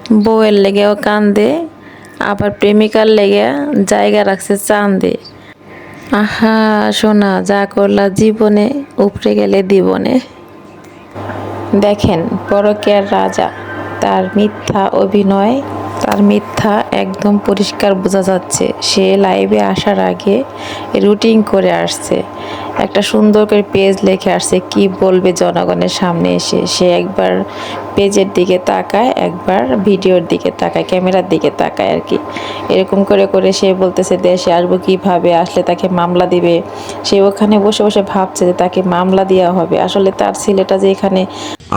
বউয়ের লেগেও কান্দে, আবার প্রেমিকার লেগে জায়গা রাখছে চান্দে। আহা সোনা যা করলা জীবনে, উপরে গেলে দিবনে। দেখেন পরকীয়ার রাজা, তার মিথ্যা অভিনয়, তার মিথ্যা একদম পরিষ্কার বোঝা যাচ্ছে। সে লাইভে আসার আগে রুটিন করে আসছে, একটা সুন্দর করে পেজ লিখে আসছে কি বলবে জনগণের সামনে এসে। সে একবার পেজের দিকে তাকায়, একবার ভিডিওর দিকে তাকায়, ক্যামেরার দিকে তাকায় আর কি। এরকম করে করে সে বলতেছে দেশে আসবো কিভাবে, আসলে তাকে মামলা দিবে। সে ওখানে বসে বসে ভাবছে যে তাকে মামলা দেওয়া হবে। আসলে তার ছেলেটা যে এখানে,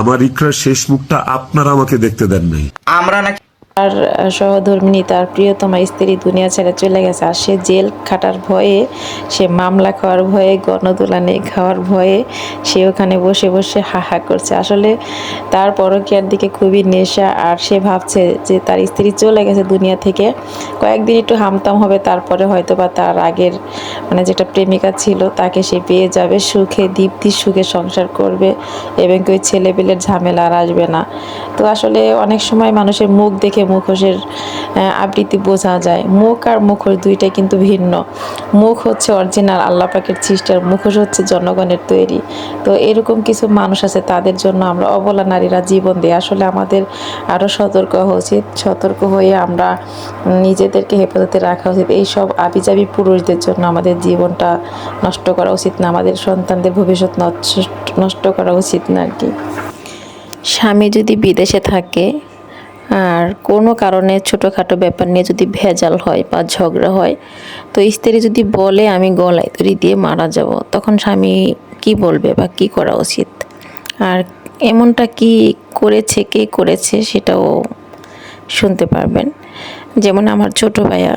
আমার ইকরার শেষ মুখটা আপনারা আমাকে দেখতে দেন নাই। আমরা নাকি তার সহধর্মিণী, তার প্রিয়তমা স্ত্রী দুনিয়া ছেড়ে চলে গেছে, আর সে জেল খাটার ভয়ে, সে মামলা খাওয়ার ভয়ে, গণদুলানি খাওয়ার ভয়ে সে ওখানে বসে বসে হাহা করছে। আসলে তার পরকীয়ার দিকে খুবই নেশা, আর সে ভাবছে যে তার স্ত্রী চলে গেছে দুনিয়া থেকে, কয়েকদিন একটু হামতাম হবে, তারপরে হয়তো বা তার আগের মানে যেটা প্রেমিকা ছিল তাকে সে পেয়ে যাবে, সুখে দীপ্তির সুখে সংসার করবে এবং ওই ছেলেপেলের ঝামেলা আর আসবে না। তো আসলে অনেক সময় মানুষের মুখ দেখে মুখোশের আবৃত্তি বোঝা যায়। মুখ আর মুখোশ দুইটাই কিন্তু ভিন্ন। মুখ হচ্ছে অরিজিনাল আল্লাহ পাকের সৃষ্টি, মুখোশ হচ্ছে জনগণের তৈরি। তো এরকম কিছু মানুষ আছে, তাদের জন্য আমরা অবলা নারীরা জীবন দিই। আসলে আমাদের আরও সতর্ক হওয়া উচিত। সতর্ক হয়ে আমরা নিজেদেরকে হেফাজতে রাখা উচিত। এইসব আবিজাবি পুরুষদের জন্য আমাদের জীবনটা নষ্ট করা উচিত না, আমাদের সন্তানদের ভবিষ্যৎ নষ্ট করা উচিত না আর কি। স্বামী যদি বিদেশে থাকে আর কোনো কারণে ছোটোখাটো ব্যাপার নিয়ে যদি ভেজাল হয় বা ঝগড়া হয়, তো স্ত্রী যদি বলে আমি গলায় দড়ি দিয়ে মারা যাব, তখন স্বামী কি বলবে বা কি করা উচিত? আর এমনটা কি করেছে, কে করেছে সেটাও শুনতে পারবেন। যেমন আমার ছোট ভাইয়া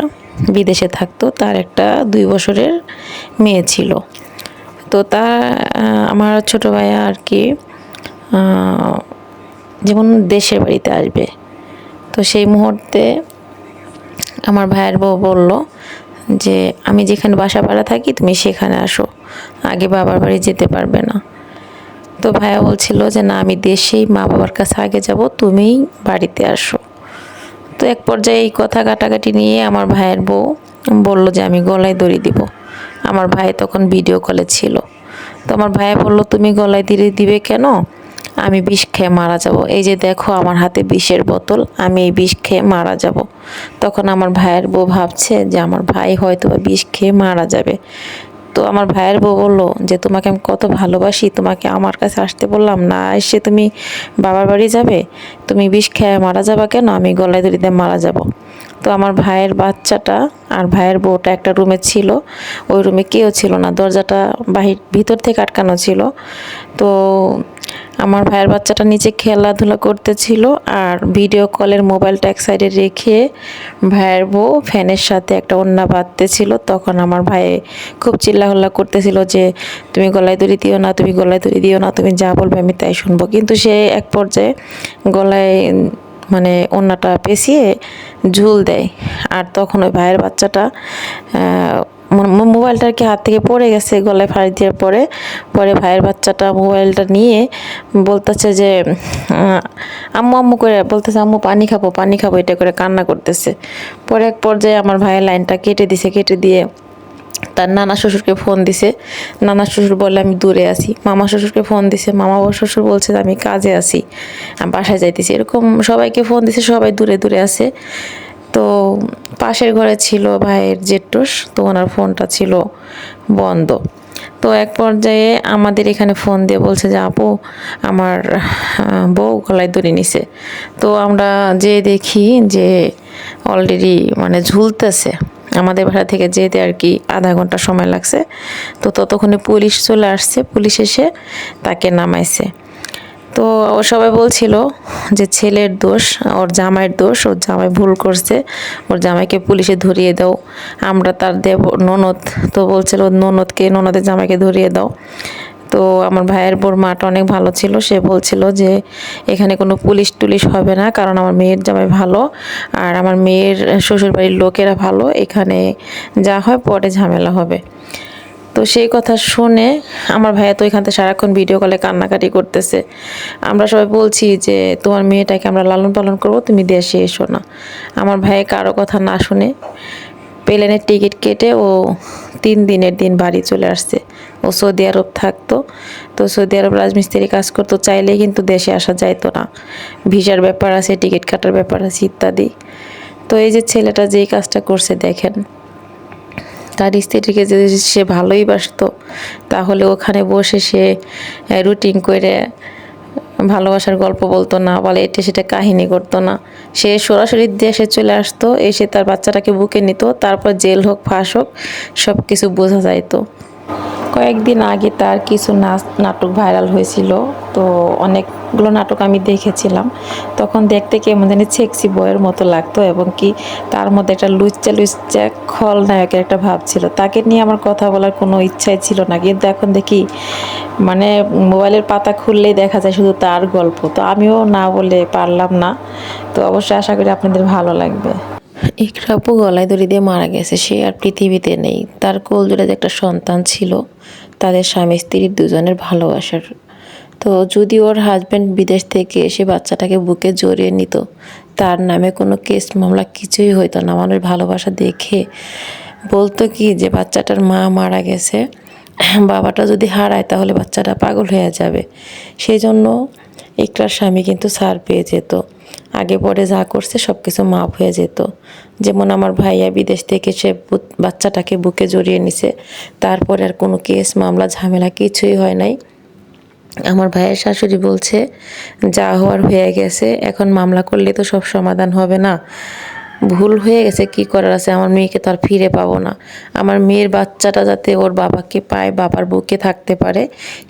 বিদেশে থাকতো, তার একটা 2 বছরের মেয়ে ছিল। তো আমার ছোট ভাইয়া আর কি যেমন দেশের বাড়িতে আসবে, তো সেই মুহূর্তে আমার ভাইয়ের বউ বলল যে আমি যেখানে বাসা ভাড়া থাকি তুমি সেখানে আসো, আগে বাবার বাড়ি যেতে পারবে না। তো ভাইয়া বলছিল যে না আমি দেশেই মা বাবার কাছে আগে যাব, তুমিই বাড়িতে আসো। তো এক পর্যায়ে এই কথা কাটাকাটি নিয়ে আমার ভাইয়ের বউ বলল যে আমি গলায় দড়ি দিব। আমার ভাই তখন ভিডিও কলে ছিল। তো আমার ভাইয়া বলল তুমি গলায় দড়ি দিবে কেন? আমি বিষ খেয়ে মারা যাব, এই যে দেখো আমার হাতে বিষের বোতল, আমি এই বিষ খেয়ে মারা যাব। তখন আমার ভাইয়ের বউ ভাবছে যে আমার ভাই হয়তো বিষ খেয়ে মারা যাবে। তো আমার ভাইয়ের বউ বললো যে তোমাকে আমি কত ভালোবাসি, তোমাকে আমার কাছে আসতে বললাম না, এসে তুমি বাবার বাড়ি যাবে, তুমি বিষ খেয়ে মারা যাবা কেন? আমি গলায় দড়ি দিয়ে মারা যাব। তো আমার ভাইয়ের বাচ্চাটা আর ভাইয়ের বউটা একটা রুমে ছিল, ওই রুমে কেউ ছিল না, দরজাটা ভিতর থেকে আটকানো ছিল। তো আমার ভাইয়ের বাচ্চাটা নিচে খেলাধুলা করতেছিল, আর ভিডিও কলের মোবাইলটা এক সাইডে রেখে ভাইয়ের বউ ফ্যানের সাথে একটা ওড়না বাঁধতেছিল। তখন আমার ভাই খুব চিল্লাহল্লা করতেছিল যে তুমি গলায় দড়ি দিও না, তুমি গলায় দড়ি দিও না, তুমি যা বলবে আমি তাই শুনবো। কিন্তু সে এক পর্যায়ে গলায় মানে ওড়নাটা পেঁচিয়ে ঝুল দেয়, আর তখন ওই ভাইয়ের বাচ্চাটা মোবাইলটা আর কি হাত থেকে পড়ে গেছে, গলায় ফাঁস দেওয়ার পরে পরে ভাইয়ের বাচ্চাটা মোবাইলটা নিয়ে বলতেছে যে আম্মু আম্মু করে বলতেছে, আম্মু পানি খাবো পানি খাবো, এটা করে কান্না করতেছে। পরে এক পর্যায়ে আমার ভাইয়ের লাইনটা কেটে দিয়ে তার নানা শ্বশুরকে ফোন দিছে। নানা শ্বশুর বলে আমি দূরে আছি। মামা শ্বশুরকে ফোন দিছে, মামা শ্বশুর বলছে আমি কাজে আছি, আমি বাসায় যাইতেছি। এরকম সবাইকে ফোন দিছে, সবাই দূরে দূরে আছে। তো পাশের ঘরে ছিল ভাইয়ের জেঠুস, তো ওনার ফোনটা ছিল বন্ধ। তো এক পর্যায়ে আমাদের এখানে ফোন দিয়ে বলছে যে আপু আমার বউ গলায় দড়ি নিছে। তো আমরা যে দেখি যে অলরেডি মানে ঝুলতেছে। আমাদের বাসা থেকে যেতে আর কি আধা ঘন্টা সময় লাগছে। তো ততক্ষণে পুলিশ চলে আসছে, পুলিশ এসে তাকে নামাইছে। তো সবাই বলছিল যে ছেলের দোষ, ওর জামাইয়ের দোষ, ওর জামাই ভুল করছে, ওর জামাইকে পুলিশে ধরিয়ে দাও। আমরা তার ননদ, তো বলছিল ননদের জামাইকে ধরিয়ে দাও। তো আমার ভাইয়ের বোর মাটা অনেক ভালো ছিল, সে বলছিল যে এখানে কোনো পুলিশ টুলিশ হবে না, কারণ আমার মেয়ের জামাই ভালো আর আমার মেয়ের শ্বশুরবাড়ির লোকেরা ভালো, এখানে যা হয় পরে ঝামেলা হবে। তো সেই কথা শুনে আমার ভাইয়া তো এখান থেকে সারাক্ষণ ভিডিও কলে কান্নাকাটি করতেছে। আমরা সবাই বলছি যে তোমার মেয়েটাকে আমরা লালন পালন করবো, তুমি দেশে এসো না। আমার ভাইয়া কারো কথা না শুনে প্লেনের টিকিট কেটে ও 3 দিনের দিন বাড়ি চলে আসছে। ও সৌদি আরব থাকতো, তো সৌদি আরব রাজমিস্ত্রি কাজ করতো, চাইলেই কিন্তু দেশে আসা যাইতো না, ভিসার ব্যাপার আছে, টিকিট কাটার ব্যাপার আছে ইত্যাদি। তো এই যে ছেলেটা যেই কাজটা করছে দেখেন, তার স্ত্রীকে যদি সে ভালোই বাসতো তাহলে ওখানে বসে সে রুটিন করে ভালোবাসার গল্প বলতো না, বলে এটা সেটা কাহিনী করতো না। সে সরাসরি দেশে চলে আসতো, এসে তার বাচ্চাটাকে বুকে নিত, তারপর জেল হোক ফাঁস হোক সব কিছু বোঝা যাইতো। কয়েকদিন আগে তার কিছু নাটক ভাইরাল হয়েছিল, তো অনেকগুলো নাটক আমি দেখেছিলাম। তখন দেখতে কেমন জানি সেক্সি বয়ের মতো লাগতো, এবং কি তার মধ্যে একটা লুচ্চা লুচ্চা খলনায়কের একটা ভাব ছিল। তাকে নিয়ে আমার কথা বলার কোনো ইচ্ছাই ছিল না, কিন্তু এখন দেখি মানে মোবাইলের পাতা খুললেই দেখা যায় শুধু তার গল্প। তো আমিও না বলে পারলাম না। তো অবশ্যই আশা করি আপনাদের ভালো লাগবে। ইকরা আপু গলায় দড়ি দিয়ে মারা গেছে, সে আর পৃথিবীতে নেই। তার কোলজোড়ে যে একটা সন্তান ছিল, তাদের স্বামী স্ত্রীর দুজনের ভালোবাসার। তো যদি ওর হাজব্যান্ড বিদেশ থেকে এসে বাচ্চাটাকে বুকে জড়িয়ে নিত, তার নামে কোনো কেস মামলা কিছুই হইতো না। মানুষ ভালোবাসা দেখে বলতো কি যে বাচ্চাটার মা মারা গেছে, বাবাটা যদি হারায় তাহলে বাচ্চাটা পাগল হয়ে যাবে। সেই জন্য ইকরার স্বামী কিন্তু ছাড় পেয়ে যেত, আগে পরে যা করছে সব কিছু মাফ হয়ে যেত। যেমন আমার ভাইয়া বিদেশ থেকে সে বাচ্চাটাকে বুকে জড়িয়ে নিছে, তারপরে আর কোনো কেস মামলা ঝামেলা কিছুই হয় নাই। আমার ভাইয়ের শাশুড়ি বলছে যা হওয়ার হয়ে গেছে, এখন মামলা করলে তো সব সমাধান হবে না, ভুল হয়ে গেছে, কি করার আছে, আমার মেয়েকে তো আর ফিরে পাবো না। আমার মেয়ের বাচ্চাটা যাতে ওর বাবাকে পায়, বাবার বুকে থাকতে পারে,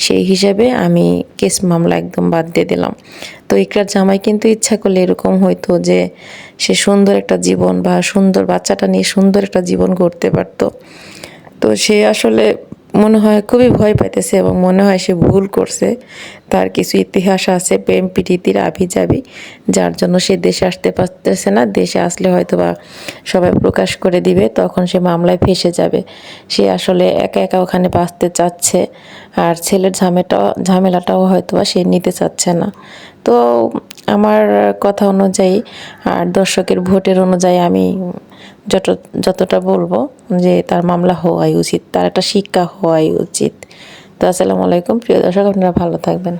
সেই হিসাবে আমি কেস মামলা একদম বাদ দিয়ে দিলাম। তো ইকরার জামাই কিন্তু ইচ্ছা করলে এরকম হয়তো যে সে সুন্দর একটা জীবন বা সুন্দর বাচ্চাটা নিয়ে সুন্দর একটা জীবন গড়তে পারতো। তো সে আসলে মনে হয় খুবই ভয় পাইতেছে, এবং মনে হয় সে ভুল করছে। তার কিছু ইতিহাস আছে প্রেম প্রীতির আভিজাবি, যার জন্য সে দেশে আসতে পারতেছে না। দেশে আসলে হয়তো বা সবাই প্রকাশ করে দিবে, তখন সে মামলায় ফেঁসে যাবে। সে আসলে একা একা ওখানে বাঁচতে চাচ্ছে, আর ছেলের ঝামেলাটাও হয়তো বা সে নিতে চাচ্ছে না। তো আমার কথা অনুযায়ী আর দর্শকের ভোটের অনুযায়ী আমি যতটা বলবো যে তার মামলা হওয়াই উচিত, তার একটা শিক্ষা হওয়াই উচিত। তো আসসালামু আলাইকুম প্রিয় দর্শক, আপনারা ভালো থাকবেন।